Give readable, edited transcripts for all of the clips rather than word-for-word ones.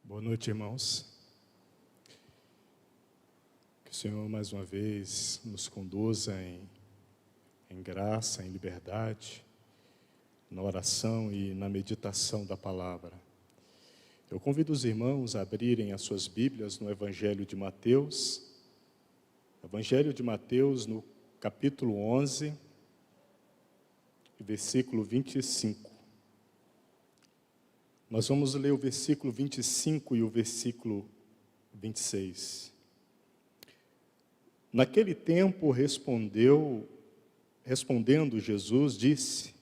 Boa noite, irmãos. Que o Senhor, mais uma vez, nos conduza em graça, em liberdade, na oração e na meditação da palavra. Eu convido os irmãos a abrirem as suas Bíblias no Evangelho de Mateus. Evangelho de Mateus, no capítulo 11, versículo 25. Nós vamos ler o versículo 25 e o versículo 26. Naquele tempo, respondendo Jesus, disse: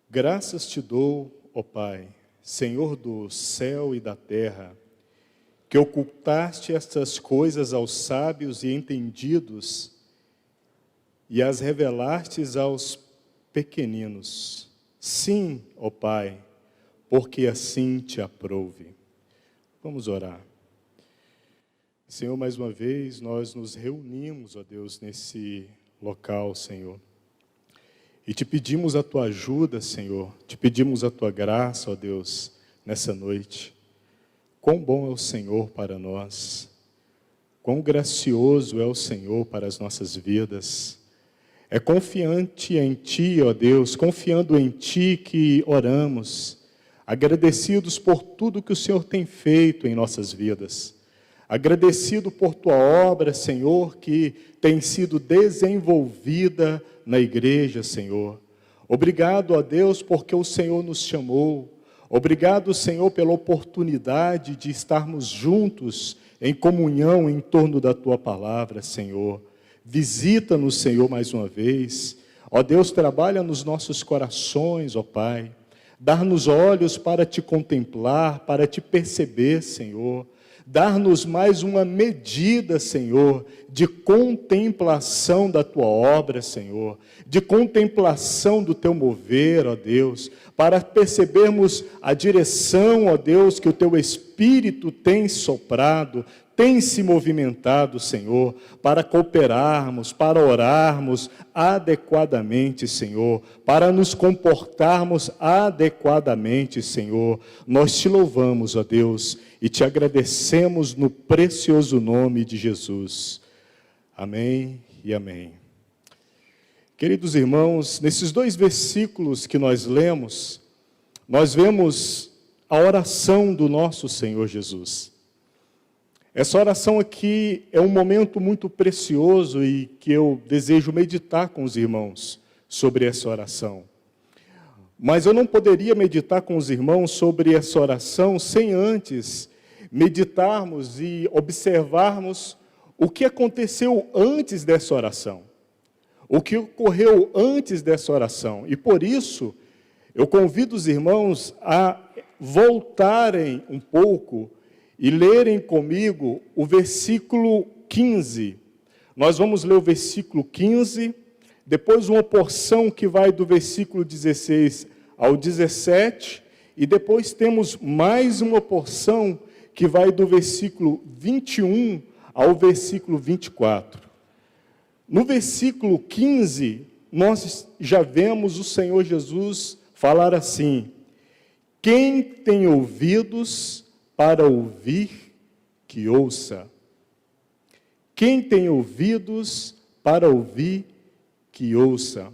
Graças te dou, ó Pai, Senhor do céu e da terra, que ocultaste estas coisas aos sábios e entendidos e as revelastes aos pequeninos. Sim, ó Pai, porque assim te aprouve. Vamos orar. Senhor, mais uma vez, nós nos reunimos, ó Deus, nesse local, Senhor. E te pedimos a tua ajuda, Senhor. Te pedimos a tua graça, ó Deus, nessa noite. Quão bom é o Senhor para nós. Quão gracioso é o Senhor para as nossas vidas. É confiante em ti, ó Deus, confiando em ti que oramos, agradecidos por tudo que o Senhor tem feito em nossas vidas. Agradecido por tua obra, Senhor, que tem sido desenvolvida na igreja, Senhor. Obrigado, ó Deus, porque o Senhor nos chamou. Obrigado, Senhor, pela oportunidade de estarmos juntos em comunhão em torno da tua palavra, Senhor. Visita-nos, Senhor, mais uma vez. Ó Deus, trabalha nos nossos corações, ó Pai. Dar-nos olhos para te contemplar, para te perceber, Senhor. Dar-nos mais uma medida, Senhor, de contemplação da tua obra, Senhor. De contemplação do teu mover, ó Deus. Para percebermos a direção, ó Deus, que o teu Espírito tem soprado, tem se movimentado, Senhor, para cooperarmos, para orarmos adequadamente, Senhor, para nos comportarmos adequadamente, Senhor. Nós te louvamos, ó Deus, e te agradecemos no precioso nome de Jesus. Amém e amém. Queridos irmãos, nesses dois versículos que nós lemos, nós vemos a oração do nosso Senhor Jesus. Essa oração aqui é um momento muito precioso e que eu desejo meditar com os irmãos sobre essa oração. Mas eu não poderia meditar com os irmãos sobre essa oração sem antes meditarmos e observarmos o que aconteceu antes dessa oração. O que ocorreu antes dessa oração. E por isso, eu convido os irmãos a voltarem um pouco e lerem comigo o versículo 15. Nós vamos ler o versículo 15, depois uma porção que vai do versículo 16 ao 17, e depois temos mais uma porção que vai do versículo 21 ao versículo 24. No versículo 15, nós já vemos o Senhor Jesus falar assim: quem tem ouvidos para ouvir, que ouça. Quem tem ouvidos para ouvir, que ouça.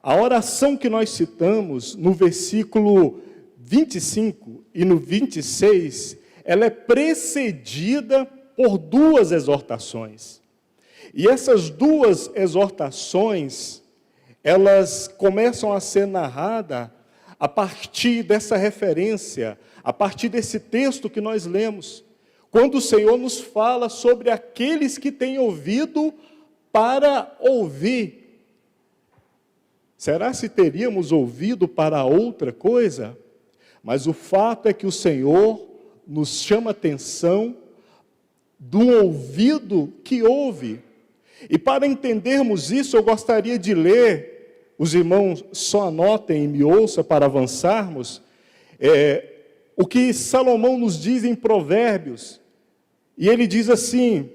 A oração que nós citamos no versículo 25 e no 26, ela é precedida por duas exortações. E essas duas exortações, elas começam a ser narradas a partir dessa referência, a partir desse texto que nós lemos, quando o Senhor nos fala sobre aqueles que têm ouvido para ouvir. Será se teríamos ouvido para outra coisa? Mas o fato é que o Senhor nos chama a atenção de um ouvido que ouve. E para entendermos isso, eu gostaria de ler, os irmãos só anotem e me ouçam para avançarmos, o que Salomão nos diz em Provérbios. E ele diz assim: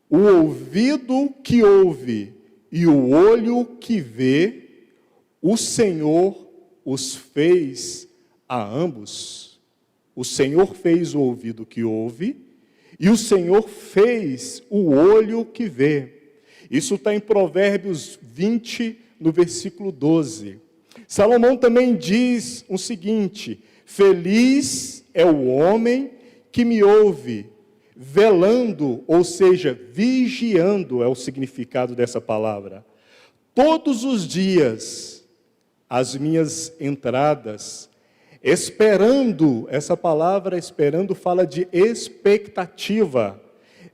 o ouvido que ouve e o olho que vê, o Senhor os fez a ambos. o Senhor fez o ouvido que ouve, e o Senhor fez o olho que vê. Isso está em Provérbios 20, no versículo 12. Salomão também diz o seguinte: feliz é o homem que me ouve, velando, ou seja, vigiando, é o significado dessa palavra. Todos os dias, as minhas entradas, esperando, essa palavra esperando fala de expectativa,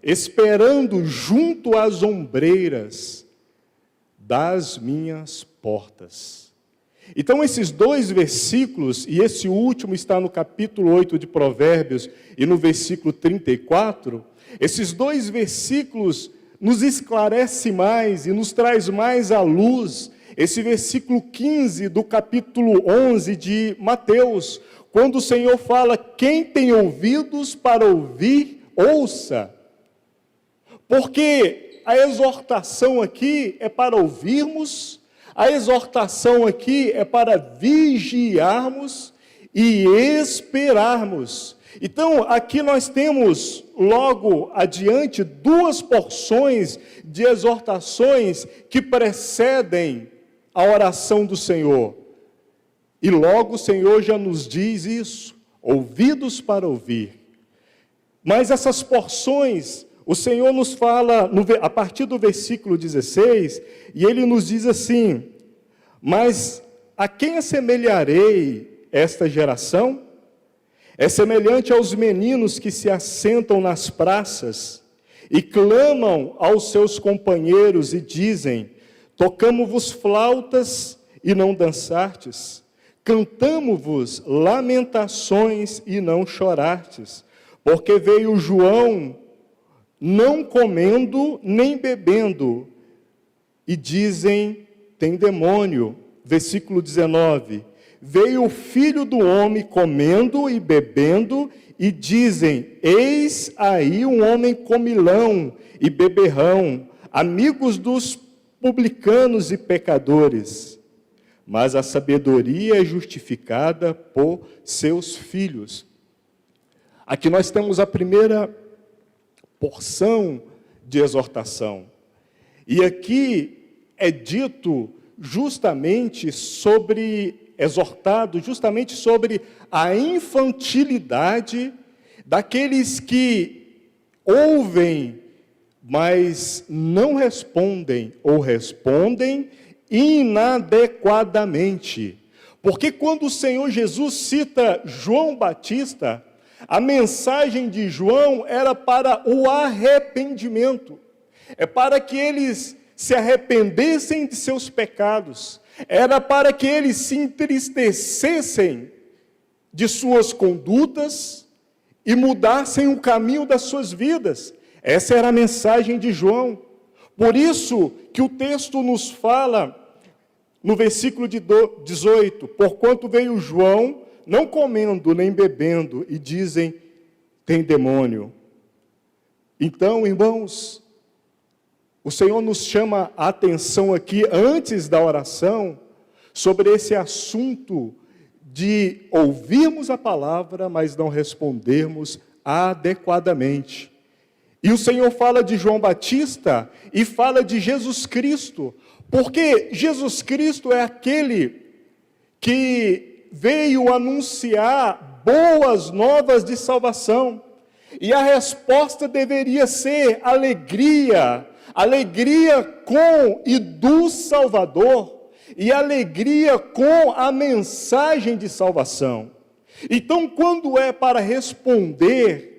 esperando junto às ombreiras das minhas portas. Então, esses dois versículos, e esse último está no capítulo 8 de Provérbios e no versículo 34, esses dois versículos nos esclarece mais e nos traz mais à luz esse versículo 15 do capítulo 11 de Mateus, quando o Senhor fala: quem tem ouvidos para ouvir, ouça. Porque a exortação aqui é para ouvirmos, a exortação aqui é para vigiarmos e esperarmos. Então, aqui nós temos, logo adiante, duas porções de exortações que precedem a oração do Senhor. E logo o Senhor já nos diz isso: ouvidos para ouvir. Mas essas porções, o Senhor nos fala, a partir do versículo 16, e Ele nos diz assim: mas a quem assemelharei esta geração? É semelhante aos meninos que se assentam nas praças e clamam aos seus companheiros e dizem: tocamo-vos flautas e não dançartes, cantamo-vos lamentações e não chorartes, porque veio João não comendo nem bebendo, e dizem: tem demônio. Versículo 19, veio o Filho do Homem comendo e bebendo, e dizem: eis aí um homem comilão e beberrão, amigos dos publicanos e pecadores. Mas a sabedoria é justificada por seus filhos. Aqui nós temos a primeira porção de exortação. E aqui é dito justamente exortado justamente sobre a infantilidade daqueles que ouvem, mas não respondem, ou respondem inadequadamente. Porque quando o Senhor Jesus cita João Batista, a mensagem de João era para o arrependimento, é para que eles se arrependessem de seus pecados, era para que eles se entristecessem de suas condutas e mudassem o caminho das suas vidas. Essa era a mensagem de João. Por isso que o texto nos fala, no versículo 18, porquanto veio João, não comendo nem bebendo, e dizem: tem demônio. Então, irmãos, o Senhor nos chama a atenção aqui, antes da oração, sobre esse assunto de ouvirmos a palavra, mas não respondermos adequadamente. E o Senhor fala de João Batista e fala de Jesus Cristo, porque Jesus Cristo é aquele que veio anunciar boas novas de salvação. E a resposta deveria ser alegria, alegria com e do Salvador, e alegria com a mensagem de salvação. Então, quando é para responder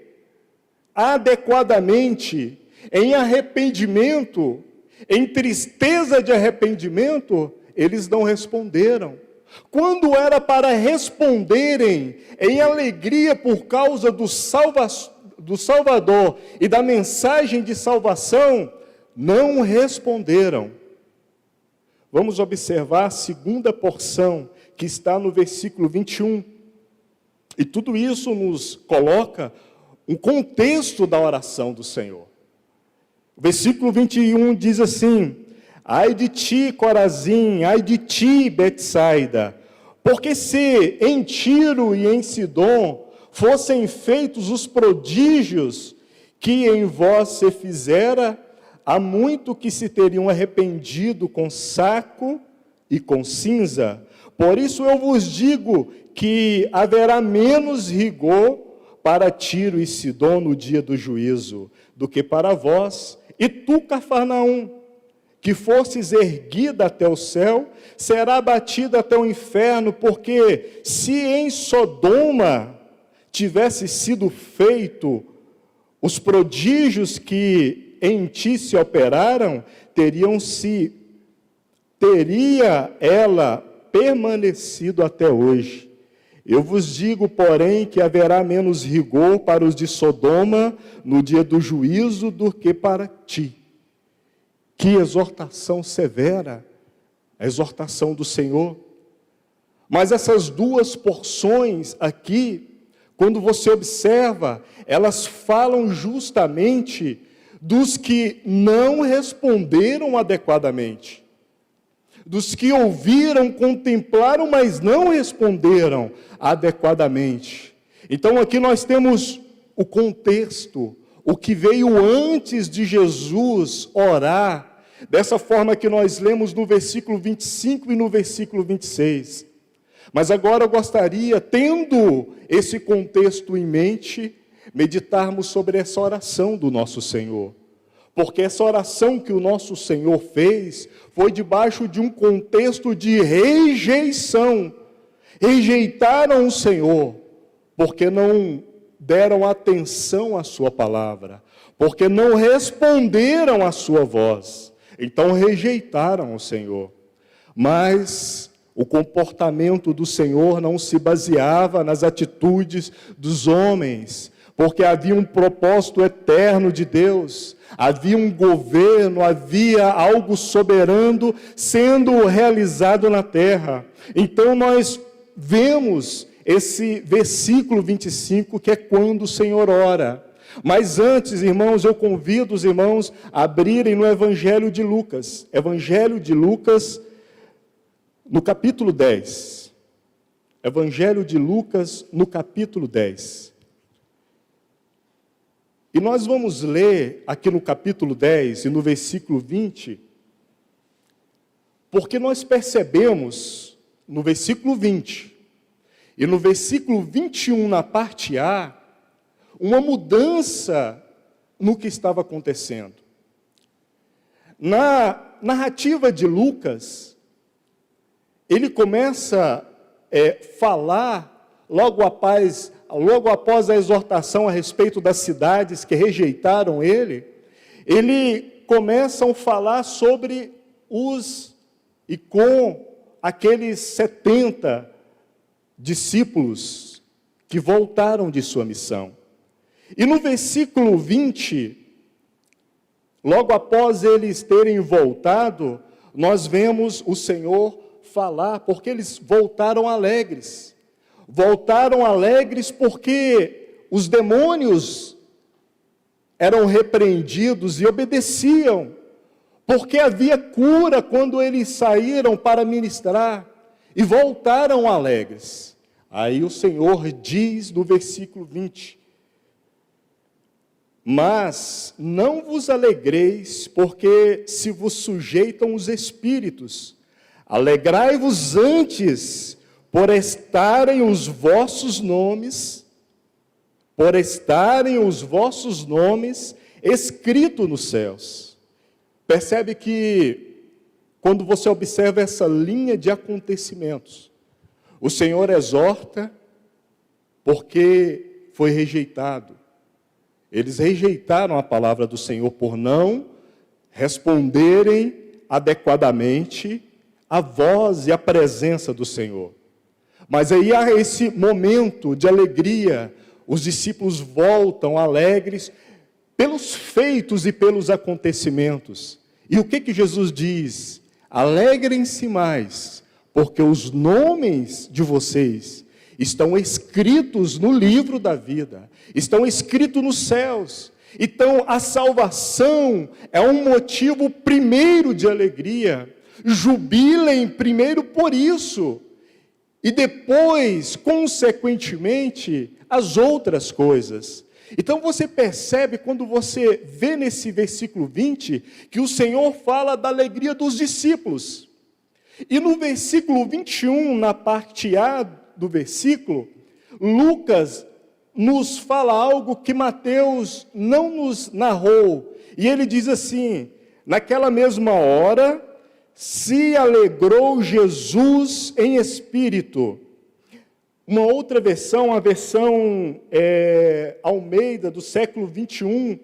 adequadamente, em arrependimento, em tristeza de arrependimento, eles não responderam. Quando era para responderem em alegria por causa do Salvador e da mensagem de salvação, não responderam. Vamos observar a segunda porção, que está no versículo 21. E tudo isso nos coloca um contexto da oração do Senhor. O versículo 21 diz assim: ai de ti, Corazim, ai de ti, Betsaida, porque se em Tiro e em Sidom fossem feitos os prodígios que em vós se fizera, há muito que se teriam arrependido com saco e com cinza. Por isso eu vos digo que haverá menos rigor para Tiro e Sidom no dia do juízo, do que para vós. E tu, Cafarnaum, que fostes erguida até o céu, será abatida até o inferno, porque se em Sodoma tivesse sido feito os prodígios que em ti se operaram, teria ela permanecido até hoje. Eu vos digo, porém, que haverá menos rigor para os de Sodoma no dia do juízo do que para ti. Que exortação severa, a exortação do Senhor. Mas essas duas porções aqui, quando você observa, elas falam justamente dos que não responderam adequadamente, dos que ouviram, contemplaram, mas não responderam adequadamente. Então aqui nós temos o contexto, o que veio antes de Jesus orar, dessa forma que nós lemos no versículo 25 e no versículo 26. Mas agora eu gostaria, tendo esse contexto em mente, meditarmos sobre essa oração do nosso Senhor. Porque essa oração que o nosso Senhor fez foi debaixo de um contexto de rejeição. Rejeitaram o Senhor, porque não deram atenção à sua palavra, porque não responderam à sua voz. Então rejeitaram o Senhor. Mas o comportamento do Senhor não se baseava nas atitudes dos homens, porque havia um propósito eterno de Deus, havia um governo, havia algo soberano sendo realizado na terra. Então nós vemos esse versículo 25, que é quando o Senhor ora. Mas antes, irmãos, eu convido os irmãos a abrirem no Evangelho de Lucas. Evangelho de Lucas, no capítulo 10. Evangelho de Lucas, no capítulo 10. E nós vamos ler aqui no capítulo 10 e no versículo 20, porque nós percebemos no versículo 20 e no versículo 21, na parte A, uma mudança no que estava acontecendo. Na narrativa de Lucas, ele começa a falar logo após a exortação a respeito das cidades que rejeitaram ele começa a falar sobre com aqueles 70 discípulos que voltaram de sua missão. E no versículo 20, logo após eles terem voltado, nós vemos o Senhor falar, porque eles voltaram alegres. Voltaram alegres porque os demônios eram repreendidos e obedeciam, porque havia cura quando eles saíram para ministrar, e voltaram alegres. Aí o Senhor diz no versículo 20, mas não vos alegreis, porque se vos sujeitam os espíritos, alegrai-vos antes, por estarem os vossos nomes escritos nos céus. Percebe que, quando você observa essa linha de acontecimentos, o Senhor exorta, porque foi rejeitado. Eles rejeitaram a palavra do Senhor por não responderem adequadamente à voz e à presença do Senhor. Mas aí há esse momento de alegria, os discípulos voltam alegres pelos feitos e pelos acontecimentos. E o que Jesus diz? Alegrem-se mais, porque os nomes de vocês estão escritos no livro da vida, estão escritos nos céus. Então a salvação é um motivo primeiro de alegria. Jubilem primeiro por isso. E depois, consequentemente, as outras coisas. Então você percebe, quando você vê nesse versículo 20, que o Senhor fala da alegria dos discípulos. E no versículo 21, na parte A do versículo, Lucas nos fala algo que Mateus não nos narrou. E ele diz assim: naquela mesma hora, se alegrou Jesus em espírito. Uma outra versão, a versão Almeida, do século 21,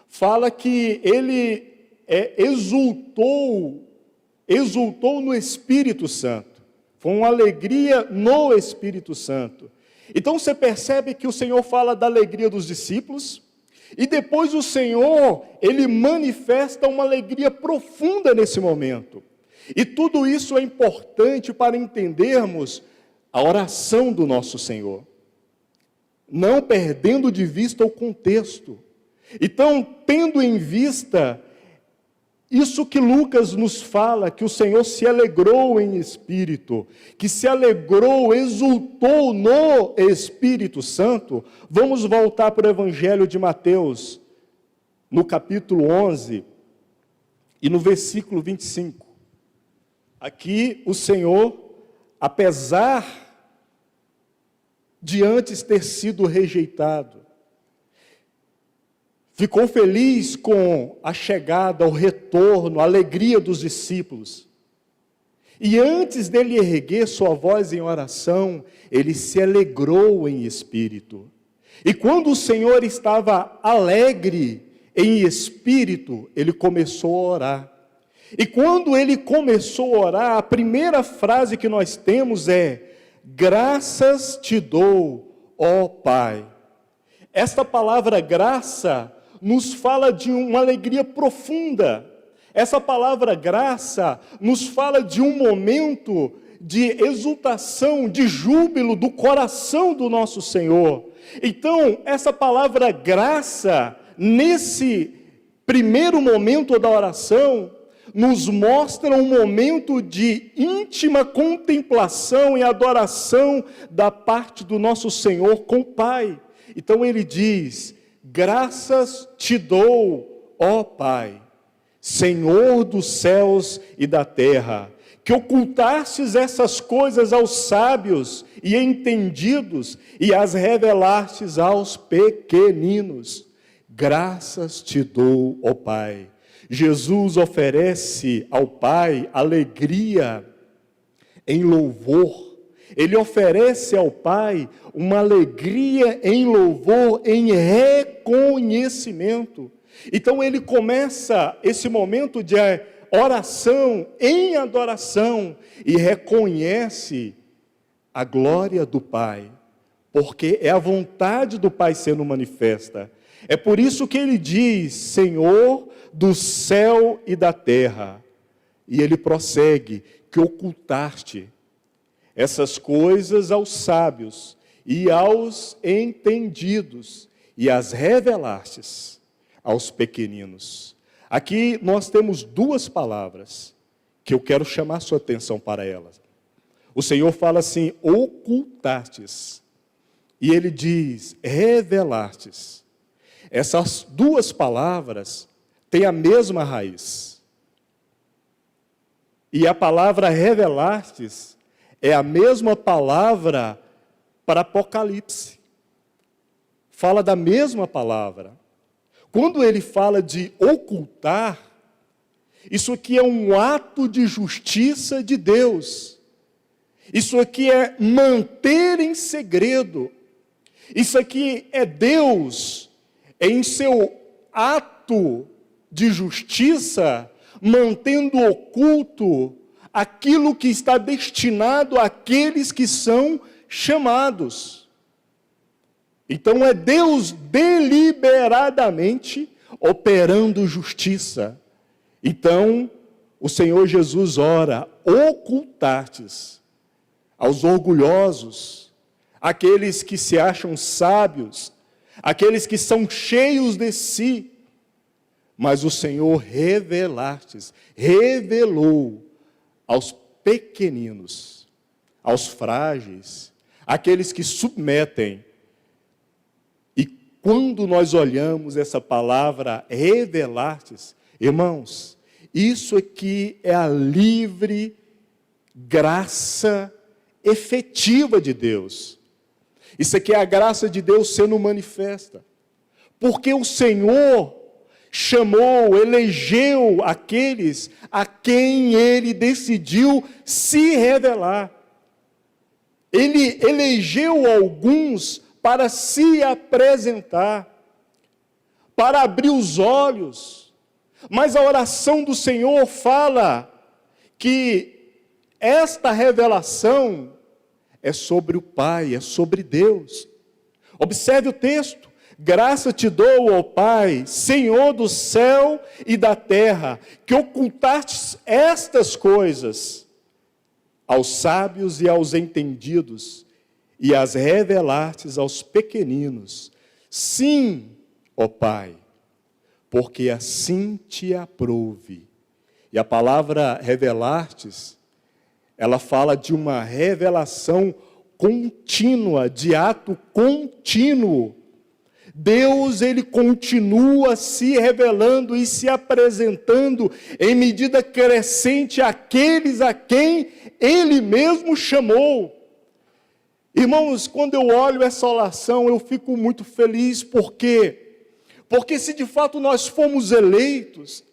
fala que ele exultou no Espírito Santo. Foi uma alegria no Espírito Santo. Então você percebe que o Senhor fala da alegria dos discípulos, e depois o Senhor, ele manifesta uma alegria profunda nesse momento. E tudo isso é importante para entendermos a oração do nosso Senhor, não perdendo de vista o contexto. Então, tendo em vista isso que Lucas nos fala, que o Senhor se alegrou em espírito, que se alegrou, exultou no Espírito Santo, vamos voltar para o Evangelho de Mateus, no capítulo 11, e no versículo 25. Aqui o Senhor, apesar de antes ter sido rejeitado, ficou feliz com a chegada, o retorno, a alegria dos discípulos. E antes dele erguer sua voz em oração, ele se alegrou em espírito. E quando o Senhor estava alegre em espírito, ele começou a orar. E quando ele começou a orar, a primeira frase que nós temos é: graças te dou, ó Pai. Esta palavra graça nos fala de uma alegria profunda. Essa palavra graça nos fala de um momento de exultação, de júbilo do coração do nosso Senhor. Então, essa palavra graça, nesse primeiro momento da oração, nos mostra um momento de íntima contemplação e adoração da parte do nosso Senhor com o Pai. Então ele diz: graças te dou, ó Pai, Senhor dos céus e da terra, que ocultastes essas coisas aos sábios e entendidos e as revelastes aos pequeninos. Graças te dou, ó Pai. Jesus oferece ao Pai alegria em louvor. Ele oferece ao Pai uma alegria em louvor, em reconhecimento. Então ele começa esse momento de oração em adoração e reconhece a glória do Pai, porque é a vontade do Pai sendo manifesta. É por isso que ele diz: Senhor do céu e da terra. E ele prossegue: que ocultaste essas coisas aos sábios e aos entendidos, e as revelastes aos pequeninos. Aqui nós temos duas palavras que eu quero chamar sua atenção para elas. O Senhor fala assim: ocultastes, e ele diz: revelastes. Essas duas palavras têm a mesma raiz. E a palavra revelastes é a mesma palavra para Apocalipse. Fala da mesma palavra. Quando ele fala de ocultar, isso aqui é um ato de justiça de Deus. Isso aqui é manter em segredo. Isso aqui é Deus, em seu ato de justiça, mantendo oculto aquilo que está destinado àqueles que são chamados. Então é Deus deliberadamente operando justiça. Então o Senhor Jesus ora: ocultastes aos orgulhosos, aqueles que se acham sábios, aqueles que são cheios de si, mas o Senhor revelou aos pequeninos, aos frágeis, aqueles que submetem quando nós olhamos essa palavra revelastes, irmãos, isso aqui é a livre graça efetiva de Deus. Isso aqui é a graça de Deus sendo manifesta. Porque o Senhor chamou, elegeu aqueles a quem Ele decidiu se revelar. Ele elegeu alguns para se apresentar, para abrir os olhos. Mas a oração do Senhor fala que esta revelação é sobre o Pai, é sobre Deus. Observe o texto. Graça te dou, ó Pai, Senhor do céu e da terra, que ocultastes estas coisas aos sábios e aos entendidos, e as revelastes aos pequeninos. Sim, ó Pai, porque assim te aprouve. E a palavra revelastes, ela fala de uma revelação contínua, de ato contínuo. Deus, Ele continua se revelando e se apresentando em medida crescente àqueles a quem Ele mesmo chamou. Irmãos, quando eu olho essa oração, eu fico muito feliz, porque se de fato nós fomos eleitos,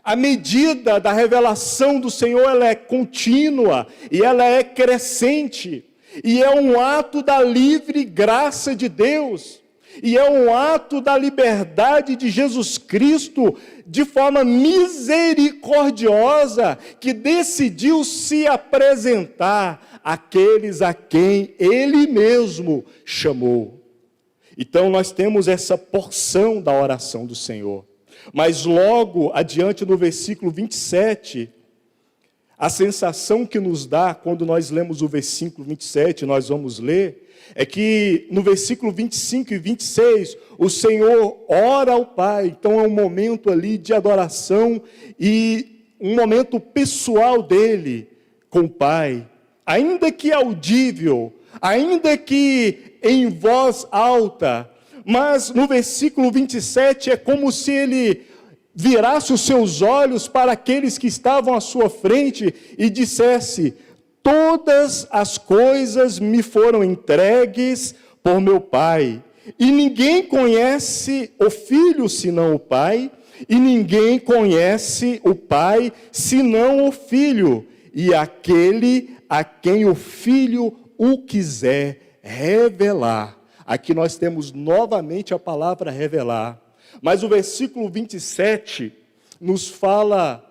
a medida da revelação do Senhor, ela é contínua e ela é crescente, e é um ato da livre graça de Deus. E é um ato da liberdade de Jesus Cristo, de forma misericordiosa, que decidiu se apresentar àqueles a quem Ele mesmo chamou. Então nós temos essa porção da oração do Senhor. Mas logo adiante no versículo 27, a sensação que nos dá quando nós lemos o versículo 27, nós vamos ler, é que no versículo 25 e 26, o Senhor ora ao Pai. Então é um momento ali de adoração e um momento pessoal dele com o Pai. Ainda que audível, ainda que em voz alta, mas no versículo 27 é como se ele virasse os seus olhos para aqueles que estavam à sua frente e dissesse: todas as coisas me foram entregues por meu Pai, e ninguém conhece o Filho senão o Pai, e ninguém conhece o Pai senão o Filho, e aquele a quem o Filho o quiser revelar. Aqui nós temos novamente a palavra revelar, mas o versículo 27 nos fala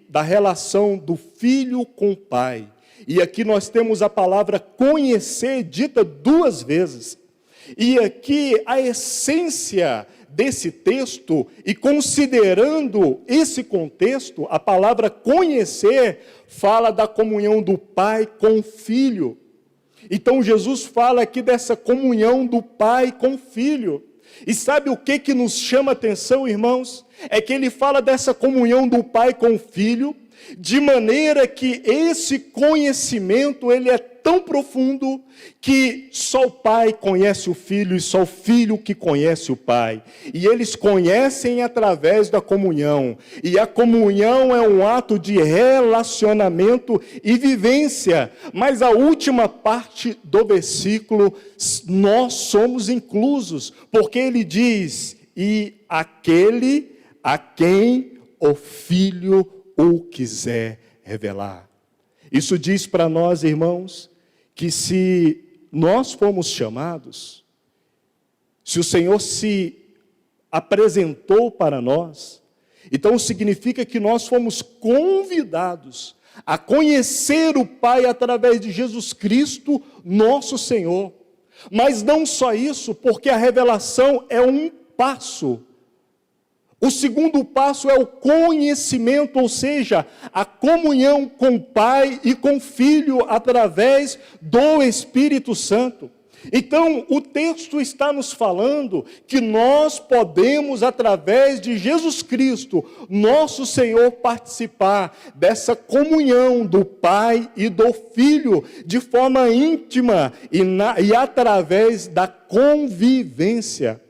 da relação do filho com o pai. E aqui nós temos a palavra conhecer dita duas vezes. E aqui a essência desse texto, e considerando esse contexto, a palavra conhecer fala da comunhão do pai com o filho. Então Jesus fala aqui dessa comunhão do pai com o filho. E sabe o que nos chama a atenção, irmãos? É que ele fala dessa comunhão do Pai com o Filho, de maneira que esse conhecimento, ele é tão profundo, que só o Pai conhece o Filho, e só o Filho que conhece o Pai. E eles conhecem através da comunhão. E a comunhão é um ato de relacionamento e vivência. Mas a última parte do versículo, nós somos inclusos, porque ele diz: e aquele a quem o Filho o quiser revelar. Isso diz para nós, irmãos, que se nós fomos chamados, se o Senhor se apresentou para nós, então significa que nós fomos convidados a conhecer o Pai através de Jesus Cristo, nosso Senhor. Mas não só isso, porque a revelação é um passo. O segundo passo é o conhecimento, ou seja, a comunhão com o Pai e com o Filho através do Espírito Santo. Então, o texto está nos falando que nós podemos, através de Jesus Cristo, nosso Senhor, participar dessa comunhão do Pai e do Filho, de forma íntima e através da convivência.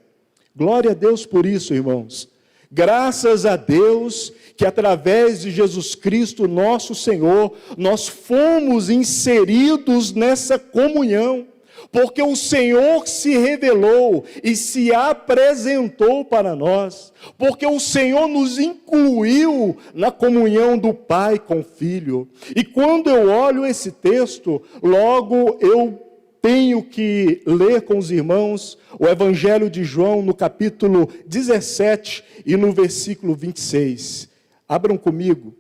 Glória a Deus por isso, irmãos. Graças a Deus que através de Jesus Cristo, nosso Senhor, nós fomos inseridos nessa comunhão. Porque o Senhor se revelou e se apresentou para nós. Porque o Senhor nos incluiu na comunhão do Pai com o Filho. E quando eu olho esse texto, logo eu tenho que ler com os irmãos o Evangelho de João no capítulo 17 e no versículo 26. Abram comigo.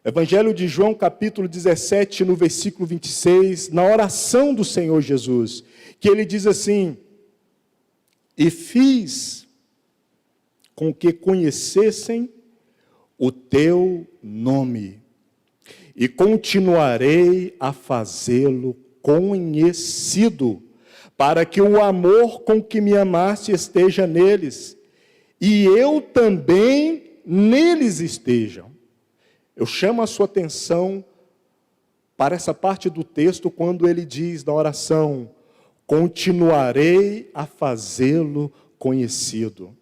Evangelho de João, capítulo 17, no versículo 26, na oração do Senhor Jesus, que ele diz assim: e fiz com que conhecessem o teu nome, e continuarei a fazê-lo conhecido, para que o amor com que me amaste esteja neles, e eu também neles estejam. Eu chamo a sua atenção para essa parte do texto, quando ele diz na oração: continuarei a fazê-lo conhecido.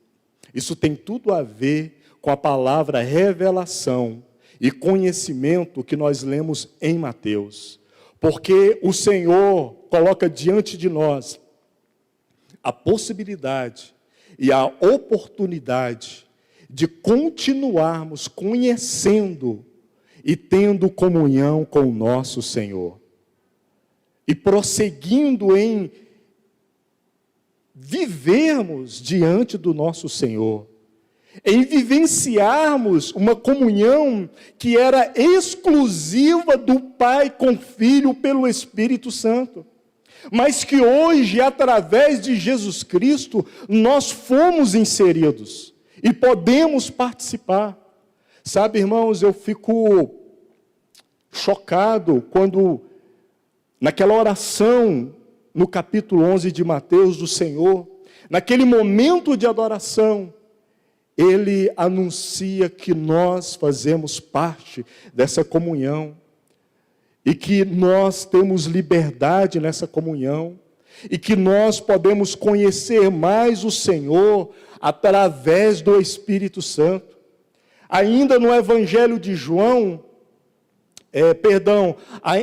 Isso tem tudo a ver com a palavra revelação e conhecimento que nós lemos em Mateus. Porque o Senhor coloca diante de nós a possibilidade e a oportunidade de continuarmos conhecendo e tendo comunhão com o nosso Senhor. E prosseguindo em vivermos diante do nosso Senhor. Em vivenciarmos uma comunhão que era exclusiva do Pai com o Filho pelo Espírito Santo. Mas que hoje, através de Jesus Cristo, nós fomos inseridos. E podemos participar. Sabe, irmãos, eu fico chocado quando, naquela oração, no capítulo 11 de Mateus, do Senhor, naquele momento de adoração, ele anuncia que nós fazemos parte dessa comunhão, e que nós temos liberdade nessa comunhão, e que nós podemos conhecer mais o Senhor através do Espírito Santo. Ainda no Evangelho de João,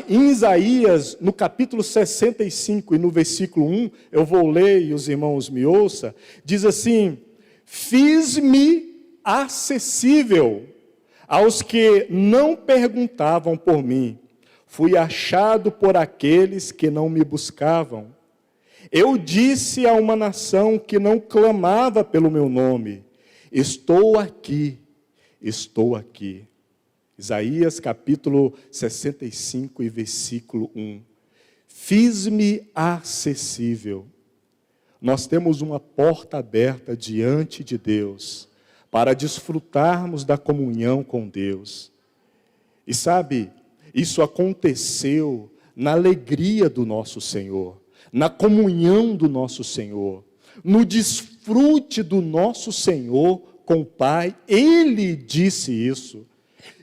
em Isaías, no capítulo 65 e no versículo 1, eu vou ler e os irmãos me ouçam, diz assim: fiz-me acessível aos que não perguntavam por mim, fui achado por aqueles que não me buscavam. Eu disse a uma nação que não clamava pelo meu nome: estou aqui, estou aqui. Isaías capítulo 65 e versículo 1. Fiz-me acessível. Nós temos uma porta aberta diante de Deus, para desfrutarmos da comunhão com Deus. E sabe, isso aconteceu na alegria do nosso Senhor, na comunhão do nosso Senhor, no desfrute do nosso Senhor com o Pai. Ele disse isso.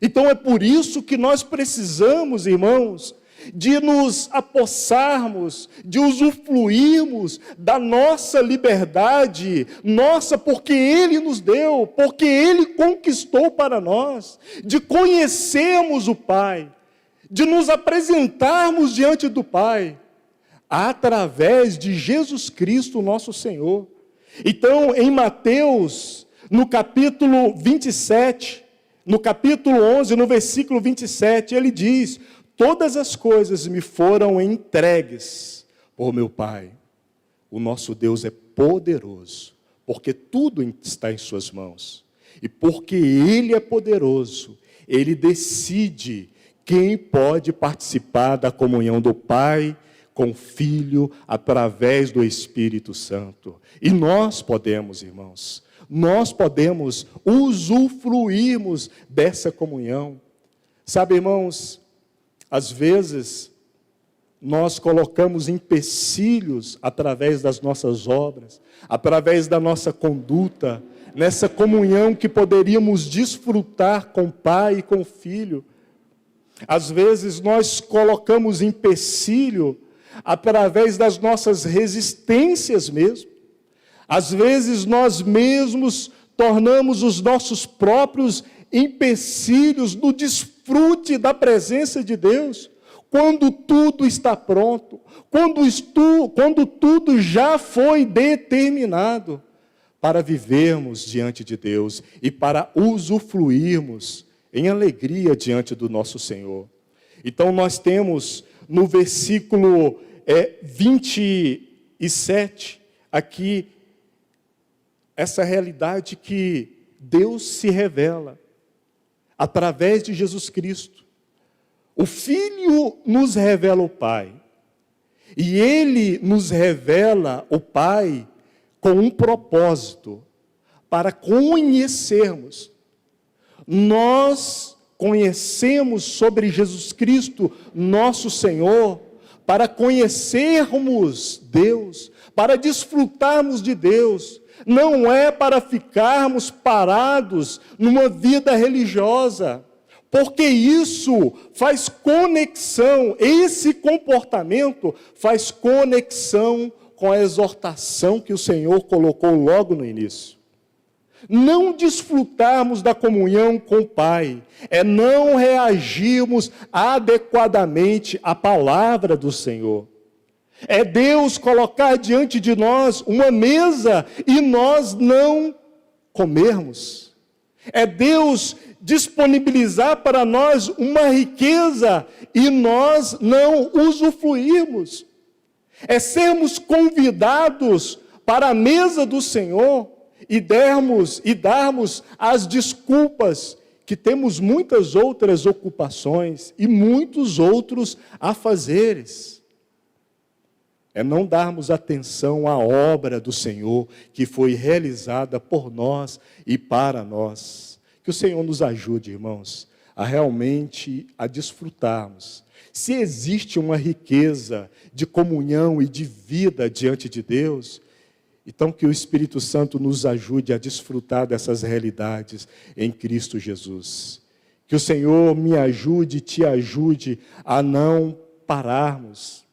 Então é por isso que nós precisamos, irmãos, de nos apossarmos, de usufruirmos da nossa liberdade, porque Ele nos deu, porque Ele conquistou para nós, de conhecermos o Pai, de nos apresentarmos diante do Pai, através de Jesus Cristo, nosso Senhor. Então, em Mateus, no capítulo 27, no capítulo 11, no versículo 27, ele diz: todas as coisas me foram entregues por meu Pai. O nosso Deus é poderoso, porque tudo está em suas mãos. E porque Ele é poderoso, Ele decide quem pode participar da comunhão do Pai com o Filho, através do Espírito Santo. E nós podemos, irmãos, nós podemos usufruirmos dessa comunhão. Sabe, irmãos, às vezes, nós colocamos empecilhos através das nossas obras, através da nossa conduta, nessa comunhão que poderíamos desfrutar com o Pai e com o Filho. Às vezes nós colocamos empecilho através das nossas resistências mesmo. Às vezes nós mesmos tornamos os nossos próprios empecilhos no desfrute da presença de Deus, quando tudo está pronto, quando tudo já foi determinado para vivermos diante de Deus e para usufruirmos em alegria diante do nosso Senhor. Então nós temos no versículo 27 aqui essa realidade que Deus se revela através de Jesus Cristo. O Filho nos revela o Pai. E Ele nos revela o Pai com um propósito, para conhecermos. Nós conhecemos sobre Jesus Cristo, nosso Senhor, para conhecermos Deus, para desfrutarmos de Deus. Não é para ficarmos parados numa vida religiosa, porque isso faz conexão, esse comportamento faz conexão com a exortação que o Senhor colocou logo no início. Não desfrutarmos da comunhão com o Pai é não reagirmos adequadamente à palavra do Senhor. É Deus colocar diante de nós uma mesa e nós não comermos. É Deus disponibilizar para nós uma riqueza e nós não usufruirmos. É sermos convidados para a mesa do Senhor e darmos as desculpas que temos muitas outras ocupações e muitos outros afazeres. É não darmos atenção à obra do Senhor que foi realizada por nós e para nós. Que o Senhor nos ajude, irmãos, a realmente desfrutarmos. Se existe uma riqueza de comunhão e de vida diante de Deus, então que o Espírito Santo nos ajude a desfrutar dessas realidades em Cristo Jesus. Que o Senhor me ajude, te ajude a não pararmos,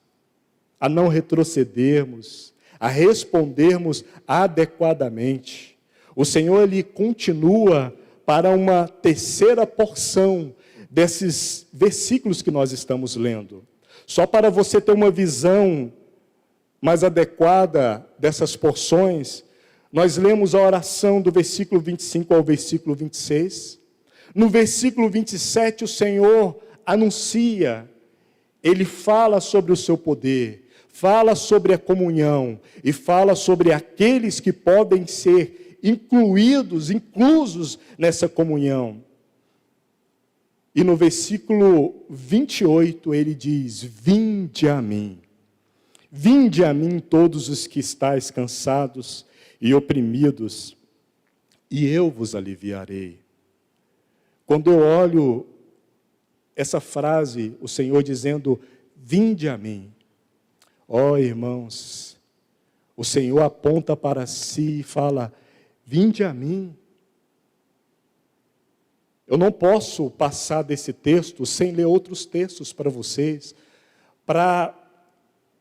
a não retrocedermos, a respondermos adequadamente. O Senhor, Ele continua para uma terceira porção desses versículos que nós estamos lendo. Só para você ter uma visão mais adequada dessas porções, nós lemos a oração do versículo 25 ao versículo 26. No versículo 27, o Senhor anuncia, Ele fala sobre o seu poder, fala sobre a comunhão e fala sobre aqueles que podem ser inclusos nessa comunhão. E no versículo 28 ele diz: vinde a mim todos os que estáis cansados e oprimidos, e eu vos aliviarei. Quando eu olho essa frase, o Senhor dizendo, vinde a mim, ó irmãos, o Senhor aponta para si e fala, vinde a mim. Eu não posso passar desse texto sem ler outros textos para vocês, para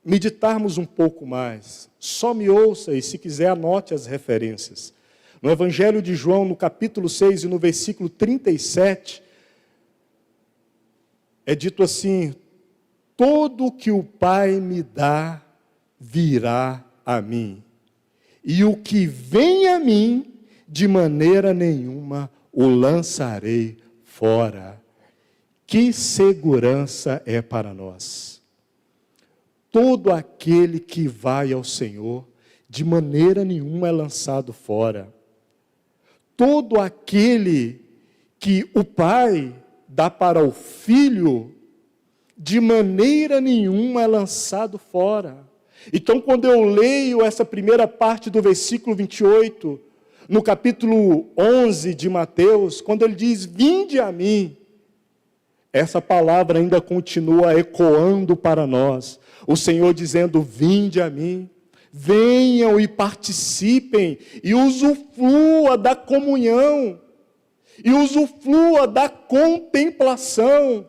meditarmos um pouco mais. Só me ouça e, se quiser, anote as referências. No Evangelho de João, no capítulo 6 e no versículo 37, é dito assim, todo o que o Pai me dá, virá a mim. E o que vem a mim, de maneira nenhuma o lançarei fora. Que segurança é para nós. Todo aquele que vai ao Senhor, de maneira nenhuma é lançado fora. Todo aquele que o Pai dá para o Filho, de maneira nenhuma é lançado fora. Então, quando eu leio essa primeira parte do versículo 28, no capítulo 11 de Mateus, quando ele diz, vinde a mim, essa palavra ainda continua ecoando para nós. O Senhor dizendo: vinde a mim, venham e participem, e usufrua da comunhão, e usufrua da contemplação,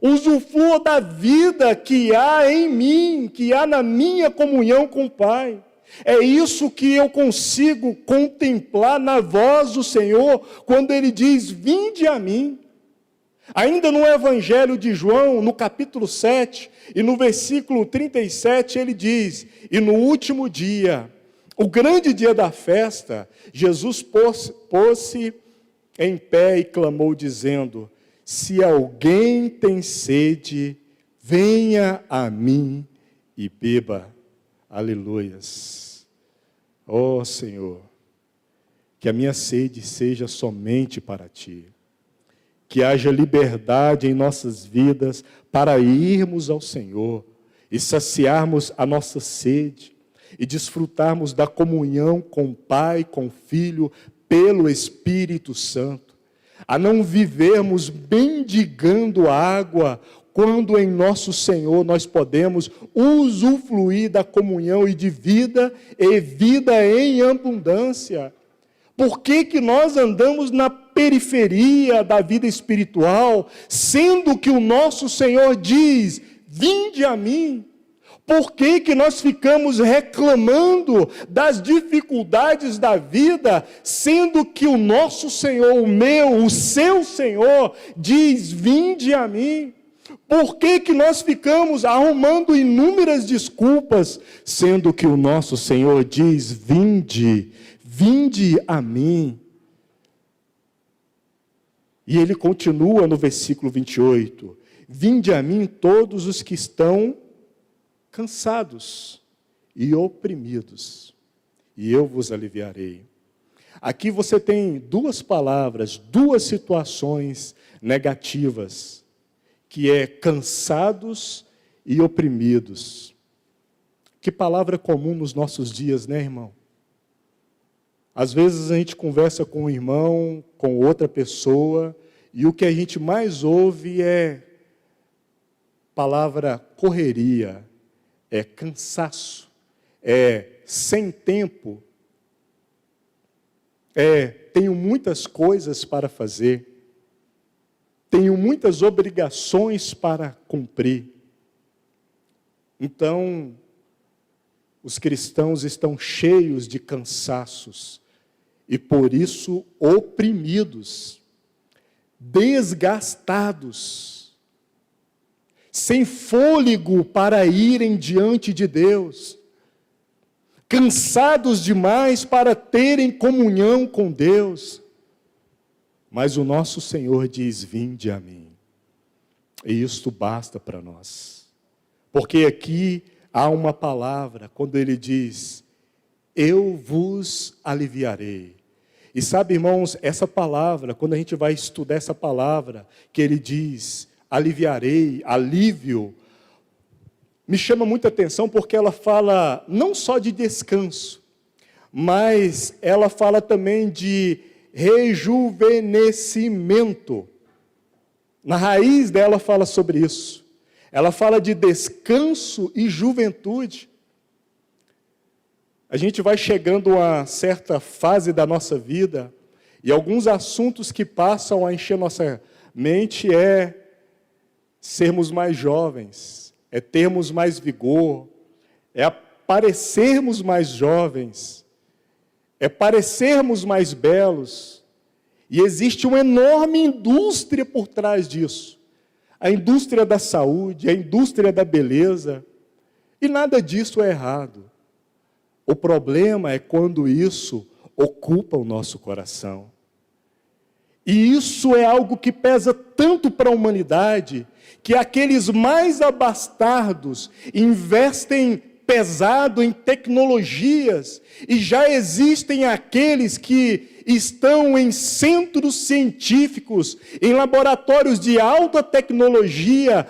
usufrua da vida que há em mim, que há na minha comunhão com o Pai. É isso que eu consigo contemplar na voz do Senhor, quando Ele diz: vinde a mim. Ainda no Evangelho de João, no capítulo 7, e no versículo 37, ele diz: e no último dia, o grande dia da festa, Jesus pôs-se em pé e clamou, dizendo: se alguém tem sede, venha a mim e beba. Aleluias. Ó Senhor, que a minha sede seja somente para Ti. Que haja liberdade em nossas vidas para irmos ao Senhor e saciarmos a nossa sede e desfrutarmos da comunhão com o Pai, com o Filho, pelo Espírito Santo. A não vivermos mendigando água, quando em nosso Senhor nós podemos usufruir da comunhão e de vida, e vida em abundância. Por que nós andamos na periferia da vida espiritual, sendo que o nosso Senhor diz: vinde a mim? Por que nós ficamos reclamando das dificuldades da vida, sendo que o nosso Senhor, o meu, o seu Senhor, diz: vinde a mim? Por que nós ficamos arrumando inúmeras desculpas, sendo que o nosso Senhor diz: vinde, vinde a mim? E ele continua no versículo 28, vinde a mim todos os que estão cansados e oprimidos, e eu vos aliviarei. Aqui você tem duas palavras, duas situações negativas, que é cansados e oprimidos. Que palavra comum nos nossos dias, né, irmão? Às vezes a gente conversa com um irmão, com outra pessoa, e o que a gente mais ouve é palavra correria, é cansaço, é sem tempo, tenho muitas coisas para fazer, tenho muitas obrigações para cumprir. Então, os cristãos estão cheios de cansaços, e por isso oprimidos, desgastados, sem fôlego para irem diante de Deus, cansados demais para terem comunhão com Deus. Mas o nosso Senhor diz: vinde a mim, e isto basta para nós, porque aqui há uma palavra, quando Ele diz: eu vos aliviarei. E sabe, irmãos, essa palavra, quando a gente vai estudar essa palavra, que Ele diz, aliviarei, alívio, me chama muita atenção, porque ela fala não só de descanso, mas ela fala também de rejuvenescimento. Na raiz dela fala sobre isso. Ela fala de descanso e juventude. A gente vai chegando a certa fase da nossa vida, e alguns assuntos que passam a encher nossa mente é sermos mais jovens, é termos mais vigor, é parecermos mais jovens, é parecermos mais belos. E existe uma enorme indústria por trás disso. A indústria da saúde, a indústria da beleza, e nada disso é errado. O problema é quando isso ocupa o nosso coração. E isso é algo que pesa tanto para a humanidade, que aqueles mais abastardos investem pesado em tecnologias, e já existem aqueles que estão em centros científicos, em laboratórios de alta tecnologia,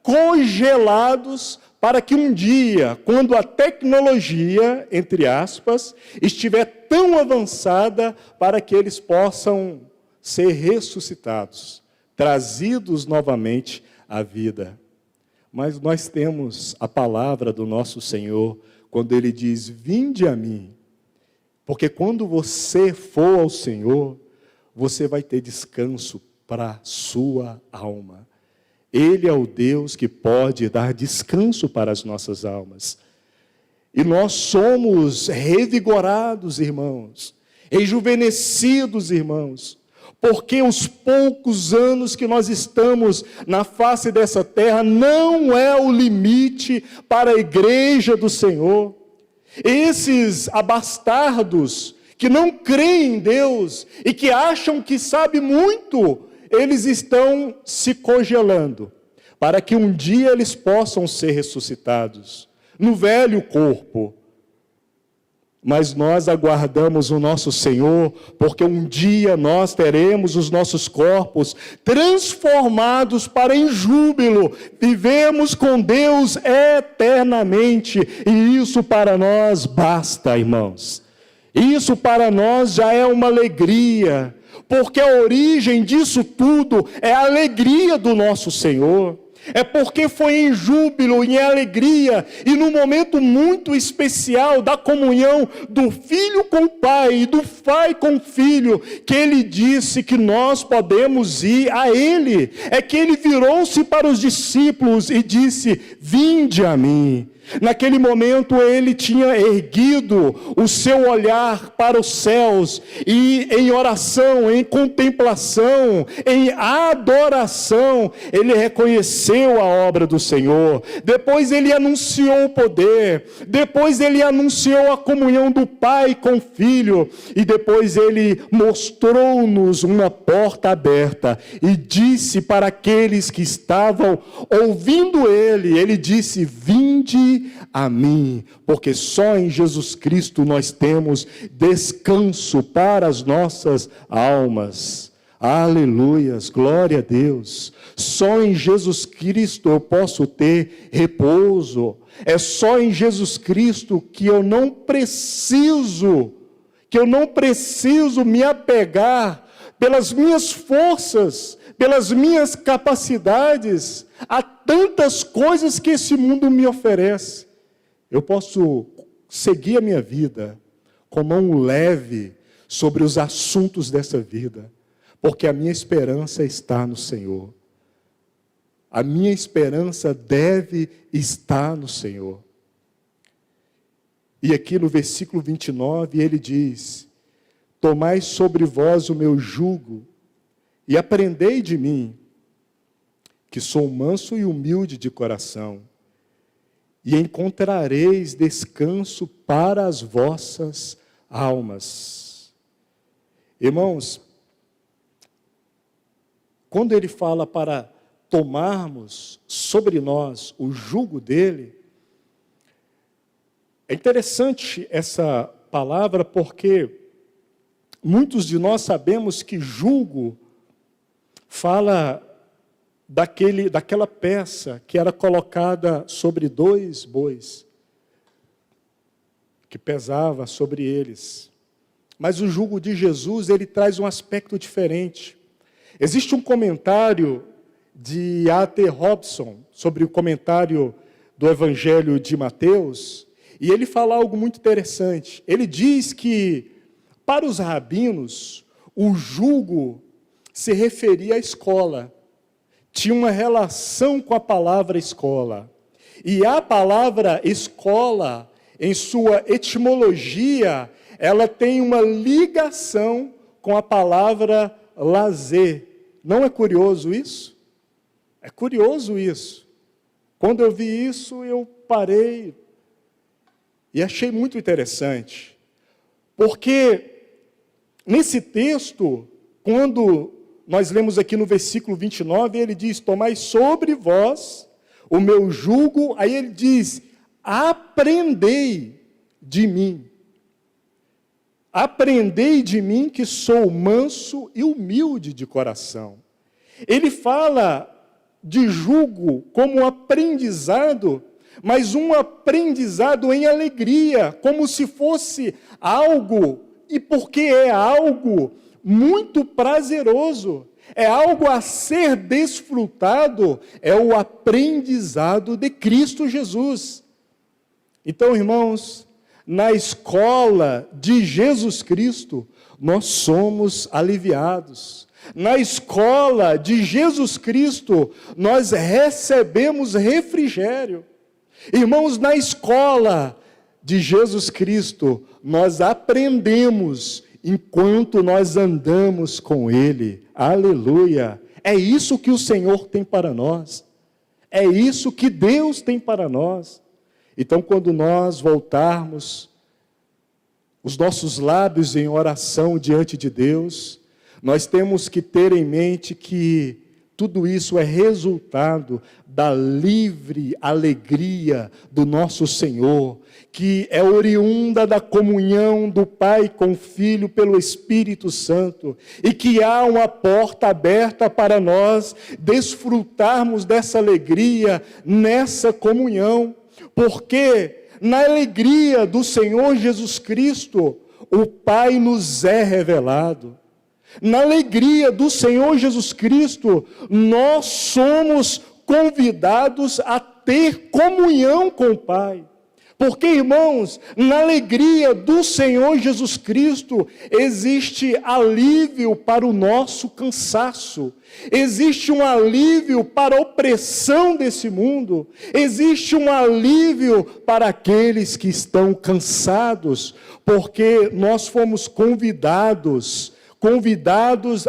congelados, para que um dia, quando a tecnologia, entre aspas, estiver tão avançada, para que eles possam ser ressuscitados trazidos novamente à vida. Mas nós temos a palavra do nosso Senhor, quando Ele diz, vinde a mim, porque quando você for ao Senhor, você vai ter descanso para a sua alma. Ele é o Deus que pode dar descanso para as nossas almas. E nós somos revigorados, irmãos, rejuvenescidos, irmãos, porque os poucos anos que nós estamos na face dessa terra não é o limite para a igreja do Senhor. Esses abastardos que não creem em Deus e que acham que sabem muito, eles estão se congelando, para que um dia eles possam ser ressuscitados, no velho corpo. Mas nós aguardamos o nosso Senhor, porque um dia nós teremos os nossos corpos transformados para em júbilo, vivemos com Deus eternamente, e isso para nós basta, irmãos. Isso para nós já é uma alegria, porque a origem disso tudo é a alegria do nosso Senhor. É porque foi em júbilo, em alegria, e num momento muito especial da comunhão do Filho com o Pai, e do Pai com o Filho, que Ele disse que nós podemos ir a Ele. É que Ele virou-se para os discípulos e disse, vinde a mim. Naquele momento ele tinha erguido o seu olhar para os céus e em oração, em contemplação, em adoração, ele reconheceu a obra do Senhor. Depois ele anunciou o poder, depois ele anunciou a comunhão do Pai com o Filho, e depois ele mostrou-nos uma porta aberta e disse para aqueles que estavam ouvindo ele disse, vinde a mim, porque só em Jesus Cristo nós temos descanso para as nossas almas. Aleluias, glória a Deus. Só em Jesus Cristo eu posso ter repouso. É só em Jesus Cristo que eu não preciso me apegar pelas minhas forças, pelas minhas capacidades, há tantas coisas que esse mundo me oferece. Eu posso seguir a minha vida com mão leve sobre os assuntos dessa vida, porque a minha esperança está no Senhor. A minha esperança deve estar no Senhor. E aqui no versículo 29, ele diz, tomai sobre vós o meu jugo, e aprendei de mim, que sou manso e humilde de coração, e encontrareis descanso para as vossas almas. Irmãos, quando ele fala para tomarmos sobre nós o jugo dele, é interessante essa palavra, porque muitos de nós sabemos que jugo fala daquela peça que era colocada sobre 2 bois, que pesava sobre eles. Mas o jugo de Jesus, ele traz um aspecto diferente. Existe um comentário de A.T. Robson, sobre o comentário do Evangelho de Mateus, e ele fala algo muito interessante. Ele diz que, para os rabinos, o jugo se referia à escola, tinha uma relação com a palavra escola. E a palavra escola, em sua etimologia, ela tem uma ligação com a palavra lazer. Não é curioso isso? É curioso isso. Quando eu vi isso, eu parei e achei muito interessante. Porque nesse texto, quando nós lemos aqui no versículo 29, ele diz, tomai sobre vós o meu jugo, aí ele diz, aprendei de mim. Aprendei de mim que sou manso e humilde de coração. Ele fala de jugo como um aprendizado, mas um aprendizado em alegria, como se fosse algo, e porque é algo muito prazeroso. é algo a ser desfrutado, é o aprendizado de Cristo Jesus. Então, irmãos, na escola de Jesus Cristo, nós somos aliviados. Na escola de Jesus Cristo, nós recebemos refrigério. Irmãos, na escola de Jesus Cristo, nós aprendemos enquanto nós andamos com Ele. Aleluia! É isso que o Senhor tem para nós. É isso que Deus tem para nós. Então, quando nós voltarmos os nossos lábios em oração diante de Deus, nós temos que ter em mente que tudo isso é resultado da livre alegria do nosso Senhor, que é oriunda da comunhão do Pai com o Filho pelo Espírito Santo, e que há uma porta aberta para nós desfrutarmos dessa alegria nessa comunhão, porque na alegria do Senhor Jesus Cristo, o Pai nos é revelado. Na alegria do Senhor Jesus Cristo, nós somos convidados a ter comunhão com o Pai. Porque, irmãos, na alegria do Senhor Jesus Cristo, existe alívio para o nosso cansaço, existe um alívio para a opressão desse mundo, existe um alívio para aqueles que estão cansados, porque nós fomos convidados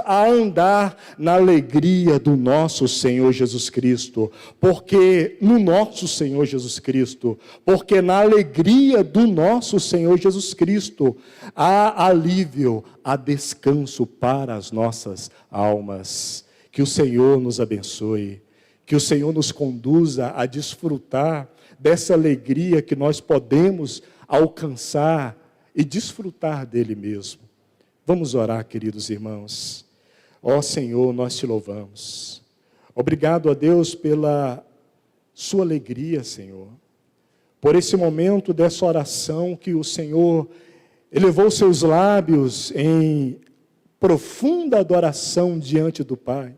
a andar na alegria do nosso Senhor Jesus Cristo, porque no nosso Senhor Jesus Cristo, porque na alegria do nosso Senhor Jesus Cristo, há alívio, há descanso para as nossas almas. Que o Senhor nos abençoe, que o Senhor nos conduza a desfrutar dessa alegria que nós podemos alcançar e desfrutar dele mesmo. Vamos orar, queridos irmãos. Ó Senhor, nós te louvamos. Obrigado a Deus pela sua alegria, Senhor. Por esse momento dessa oração que o Senhor elevou seus lábios em profunda adoração diante do Pai.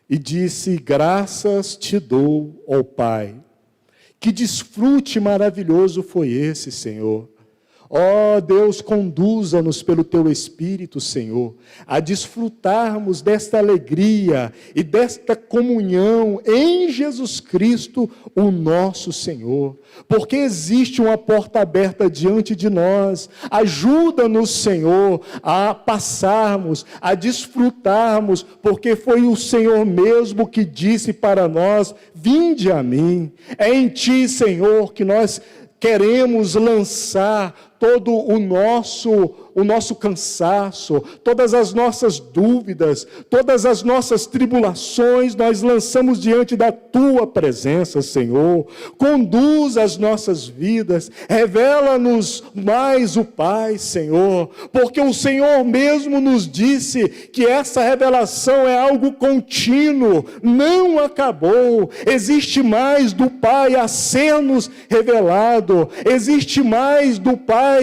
E disse: graças te dou, ó Pai. Que desfrute maravilhoso foi esse, Senhor. Ó Deus, conduza-nos pelo Teu Espírito, Senhor, a desfrutarmos desta alegria e desta comunhão em Jesus Cristo, o nosso Senhor. Porque existe uma porta aberta diante de nós. Ajuda-nos, Senhor, a passarmos, a desfrutarmos, porque foi o Senhor mesmo que disse para nós: vinde a mim. É em Ti, Senhor, que nós queremos lançar todo o nosso cansaço, todas as nossas dúvidas, todas as nossas tribulações, nós lançamos diante da Tua presença, Senhor. Conduz as nossas vidas, revela-nos mais o Pai, Senhor, porque o Senhor mesmo nos disse que essa revelação é algo contínuo, não acabou. Existe mais do Pai a ser-nos revelado, existe mais do Pai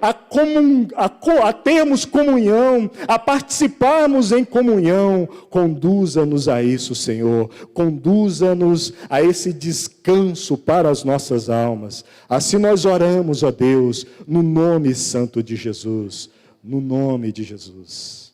a termos comunhão, a participarmos em comunhão. Conduza-nos a isso, Senhor. Conduza-nos a esse descanso para as nossas almas. Assim nós oramos, ó Deus, no nome santo de Jesus. No nome de Jesus.